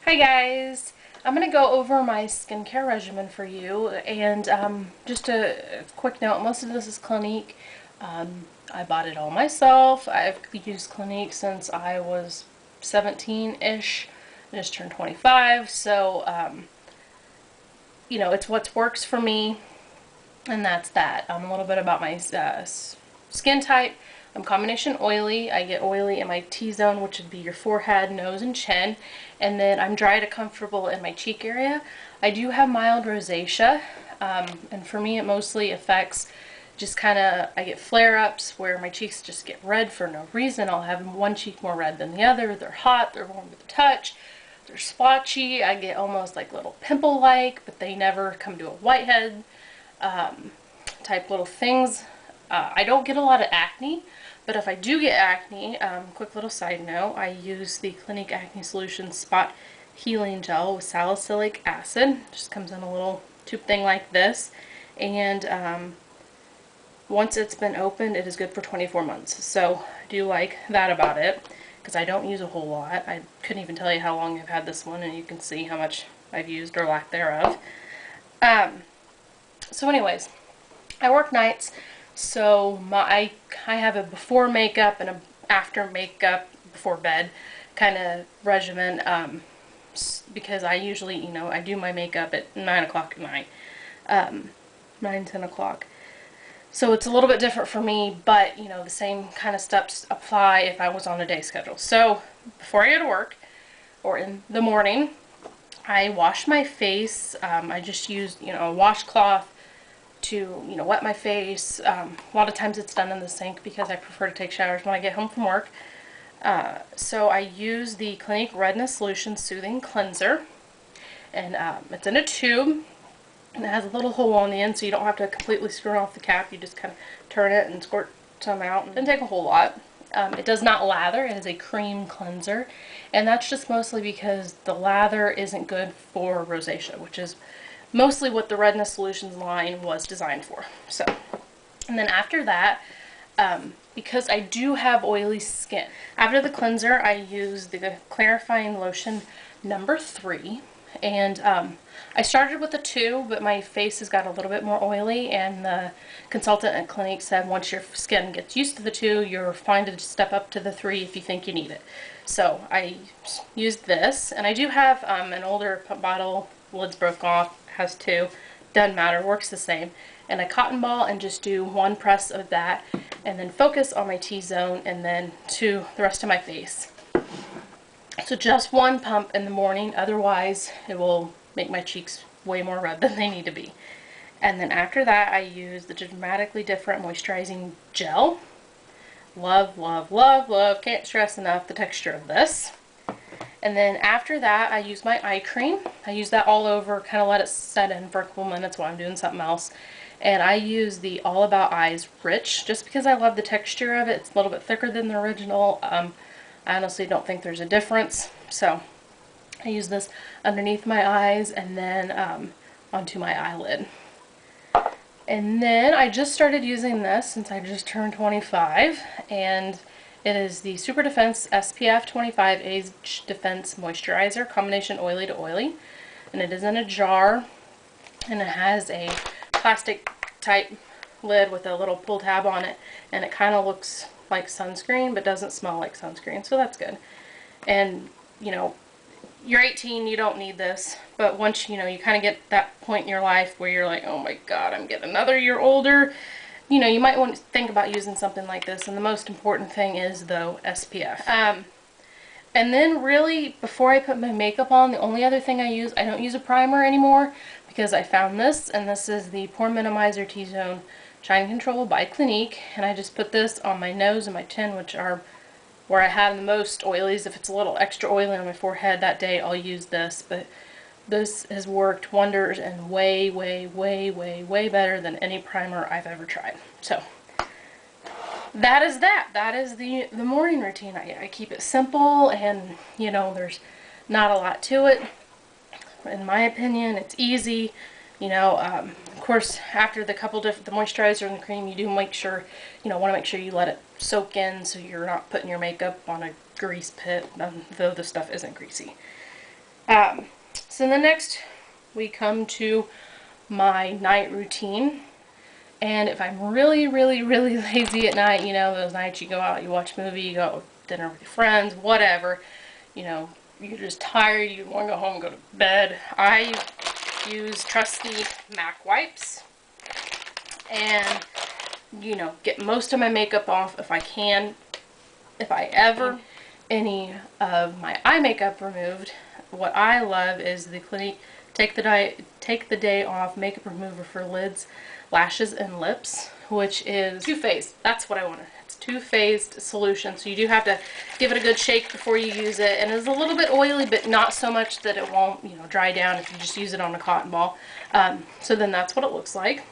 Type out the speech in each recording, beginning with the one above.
Hi guys, I'm going to go over my skincare regimen for you, and just a quick note, most of this is Clinique. I bought it all myself. I've used Clinique since I was 17-ish. I just turned 25, so it's what works for me, and that's that. A little bit about my skin type. I'm combination oily. I get oily in my T-zone, which would be your forehead, nose, and chin. And then I'm dry to comfortable in my cheek area. I do have mild rosacea, and for me it mostly affects just kind of, I get flare-ups where my cheeks just get red for no reason. I'll have one cheek more red than the other. They're hot, they're warm to the touch, they're splotchy. I get almost like little pimple-like, but they never come to a whitehead type little things. I don't get a lot of acne, but if I do get acne, quick little side note, I use the Clinique Acne Solution Spot Healing Gel with salicylic acid. It just comes in a little tube thing like this, and once it's been opened, it is good for 24 months. So I do like that about it, because I don't use a whole lot. I couldn't even tell you how long I've had this one, and you can see how much I've used or lack thereof. So anyways, I work nights. So I have a before makeup and a after makeup, before bed kind of regimen, because I usually, I do my makeup at 9 o'clock at night, 10 o'clock. So it's a little bit different for me, but, the same kind of steps apply if I was on a day schedule. So before I go to work, or in the morning, I wash my face. I just use, a washcloth to, wet my face. A lot of times it's done in the sink because I prefer to take showers when I get home from work. So I use the Clinique Redness Lotion Soothing Cleanser, and it's in a tube, and it has a little hole on the end, so you don't have to completely screw off the cap. You just kind of turn it and squirt some out. It doesn't take a whole lot. It does not lather. It is a cream cleanser, and that's just mostly because the lather isn't good for rosacea, which is mostly what the Redness Solutions line was designed for. So, and then after that, because I do have oily skin, after the cleanser, I use the clarifying lotion number 3. And I started with a 2, but my face has got a little bit more oily, and the consultant at Clinique said once your skin gets used to the 2, you're fine to step up to the 3 if you think you need it. So I used this, and I do have an older bottle, lid's broke off, has 2, doesn't matter, works the same. And I cotton ball and just do 1 press of that, and then focus on my T-zone, and then to the rest of my face. So just 1 pump in the morning, otherwise it will make my cheeks way more red than they need to be. And then after that, I use the Dramatically Different Moisturizing Gel. Love, love, love, love, can't stress enough the texture of this. And then after that, I use my eye cream. I use that all over, kind of let it set in for a couple minutes while I'm doing something else. And I use the All About Eyes Rich, just because I love the texture of it. It's a little bit thicker than the original. I honestly don't think there's a difference. So I use this underneath my eyes and then onto my eyelid. And then I just started using this since I just turned 25, and it is the Superdefense SPF 25 Age Defense Moisturizer, combination oily to oily. And it is in a jar, and it has a plastic type lid with a little pull tab on it, and it kind of looks like sunscreen but doesn't smell like sunscreen, so that's good. And you're 18, you don't need this, but once you kind of get that point in your life where you're like, oh my god, I'm getting another year older, you might want to think about using something like this. And the most important thing is, though, SPF. And then really, before I put my makeup on, the only other thing I don't use a primer anymore, because I found this, and this is the Pore Minimizer T-Zone Shine Control by Clinique, and I just put this on my nose and my chin, which are where I have the most oilies. If it's a little extra oily on my forehead that day, I'll use this, but this has worked wonders and way, way, way, way, way better than any primer I've ever tried. So that is that. That is the morning routine. I keep it simple, and there's not a lot to it. In my opinion, it's easy. Of course, after the moisturizer and the cream, you do make sure, want to make sure you let it soak in so you're not putting your makeup on a grease pit, though the stuff isn't greasy. So the next we come to my night routine. And if I'm really, really, really lazy at night, you know, those nights you go out, you watch a movie, you go out to dinner with your friends, whatever, you know, you're just tired, you want to go home and go to bed, I use trusty MAC wipes and, you know, get most of my makeup off if I can. If I ever any of my eye makeup removed, what I love is the Clinique Take the Day Off Makeup Remover for lids, lashes, and lips, which is two-phased. That's what I wanted. It's two-phased solution, so you do have to give it a good shake before you use it, and it's a little bit oily, but not so much that it won't, you know, dry down if you just use it on a cotton ball. So then that's what it looks like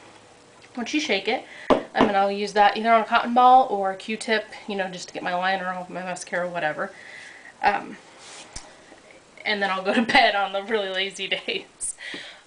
once you shake it. And I'll use that either on a cotton ball or a Q-tip, you know, just to get my liner off, my mascara, whatever. And then I'll go to bed on the really lazy days.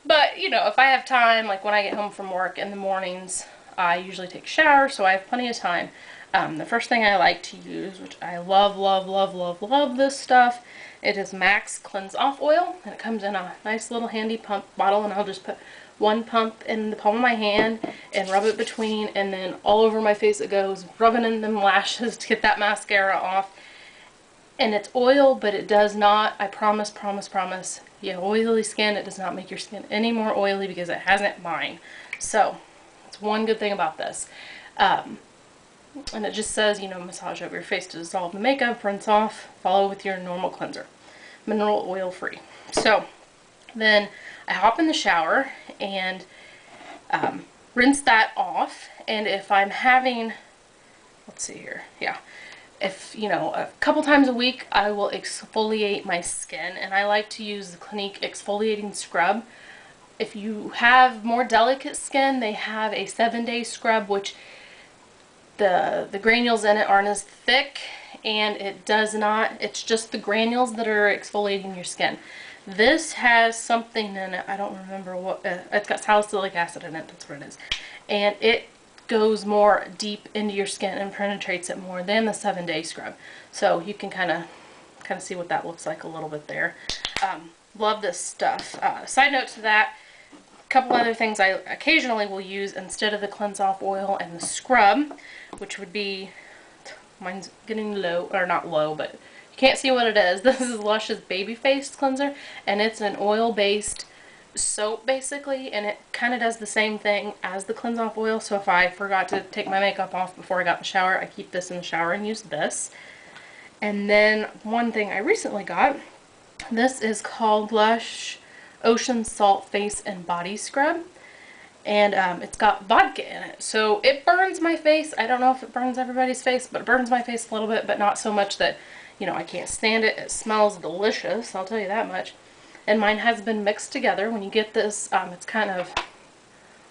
But, you know, if I have time, like when I get home from work in the mornings, I usually take a shower, so I have plenty of time. The first thing I like to use, which I love, love, love, love, love this stuff, it is Max Cleanse Off Oil, and it comes in a nice little handy pump bottle, and I'll just put one pump in the palm of my hand and rub it between, and then all over my face it goes, rubbing in them lashes to get that mascara off. And it's oil, but it does not, I promise, promise, promise, you have oily skin, it does not make your skin any more oily because it hasn't mine. So, that's one good thing about this. And it just says, you know, massage over your face to dissolve the makeup, rinse off, follow with your normal cleanser. Mineral oil free. So, then I hop in the shower and rinse that off. And if I'm having, let's see here, yeah. If, you know, a couple times a week, I will exfoliate my skin, and I like to use the Clinique exfoliating scrub. If you have more delicate skin, they have a 7-day scrub, which the granules in it aren't as thick, and it does not, it's just the granules that are exfoliating your skin. This has something in it, I don't remember what, it's got salicylic acid in it, that's what it is. And it goes more deep into your skin and penetrates it more than the 7-day scrub. So you can kind of see what that looks like a little bit there. Love this stuff. Side note to that, a couple other things I occasionally will use instead of the Cleanse Off Oil and the scrub, which would be, mine's getting low, or not low, but you can't see what it is. This is LUSH's Baby Face Cleanser, and it's an oil-based soap basically, and it kind of does the same thing as the Cleanse Off Oil. So if I forgot to take my makeup off before I got in the shower, I keep this in the shower and use this. And then one thing I recently got, this is called LUSH Ocean Salt Face and Body Scrub, and it's got vodka in it, so it burns my face. I don't know if it burns everybody's face, but it burns my face a little bit, but not so much that, you know, I can't stand it. It smells delicious, I'll tell you that much. And mine has been mixed together. When you get this, it's kind of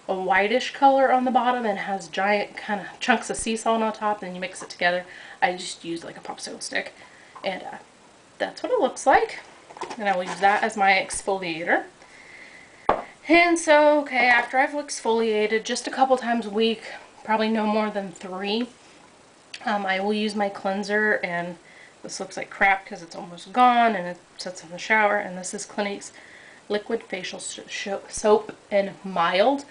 a whitish color on the bottom and has giant kind of chunks of sea salt on top, and you mix it together. I just use like a popsicle stick, and that's what it looks like. And I will use that as my exfoliator. And so, okay, after I've exfoliated just a couple times a week, probably no more than 3, I will use my cleanser, and this looks like crap because it's almost gone, and it sits in the shower. And this is Clinique's Liquid Facial Soap in Mild.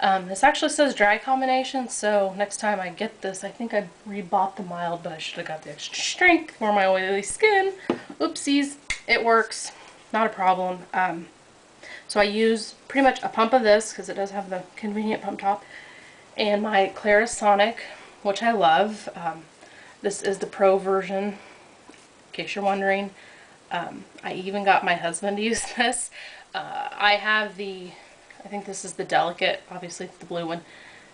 This actually says dry combination, so next time I get this, I think I rebought the Mild, but I should have got the extra strength for my oily skin. Oopsies. It works. Not a problem. So I use pretty much a pump of this because it does have the convenient pump top, and my Clarisonic, which I love. This is the Pro version, in case you're wondering. I even got my husband to use this. I have the, I think this is the Delicate, obviously it's the blue one,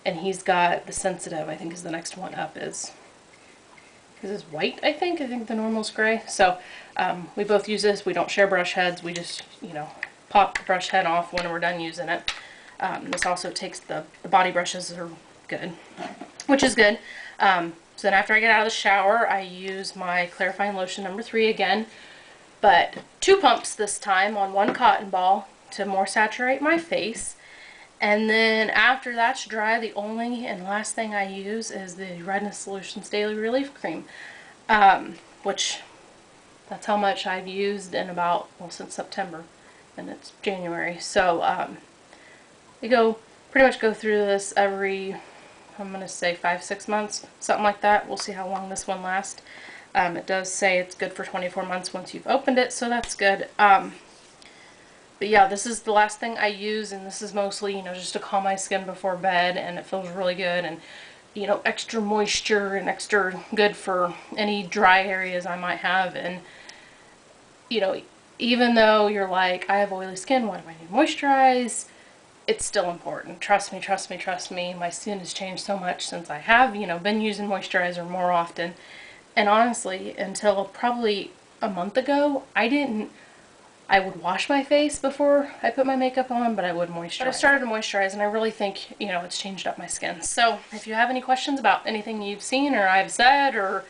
and he's got the Sensitive, I think is the next one up, is white, I think the normal's gray. So we both use this. We don't share brush heads, we just, you know, pop the brush head off when we're done using it. This also takes the body brushes are good, which is good. So then after I get out of the shower, I use my clarifying lotion number 3 again, but 2 pumps this time on 1 cotton ball to more saturate my face. And then after that's dry, the only and last thing I use is the Redness Solutions Daily Relief Cream, which That's how much I've used in about, well, since September, and it's January. So I pretty much go through this every, I'm going to say 5-6 months, something like that. We'll see how long this one lasts. It does say it's good for 24 months once you've opened it, so that's good. But yeah, this is the last thing I use, and this is mostly, you know, just to calm my skin before bed, and it feels really good, and, you know, extra moisture and extra good for any dry areas I might have. And, you know, even though you're like, I have oily skin, why do I need to moisturize? It's still important. Trust me, trust me, trust me. My skin has changed so much since I have, you know, been using moisturizer more often. And honestly, until probably a month ago, I would wash my face before I put my makeup on, but I would moisturize. But I started to moisturize, and I really think, you know, it's changed up my skin. So if you have any questions about anything you've seen or I've said or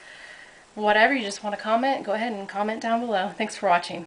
whatever, you just want to comment, go ahead and comment down below. Thanks for watching.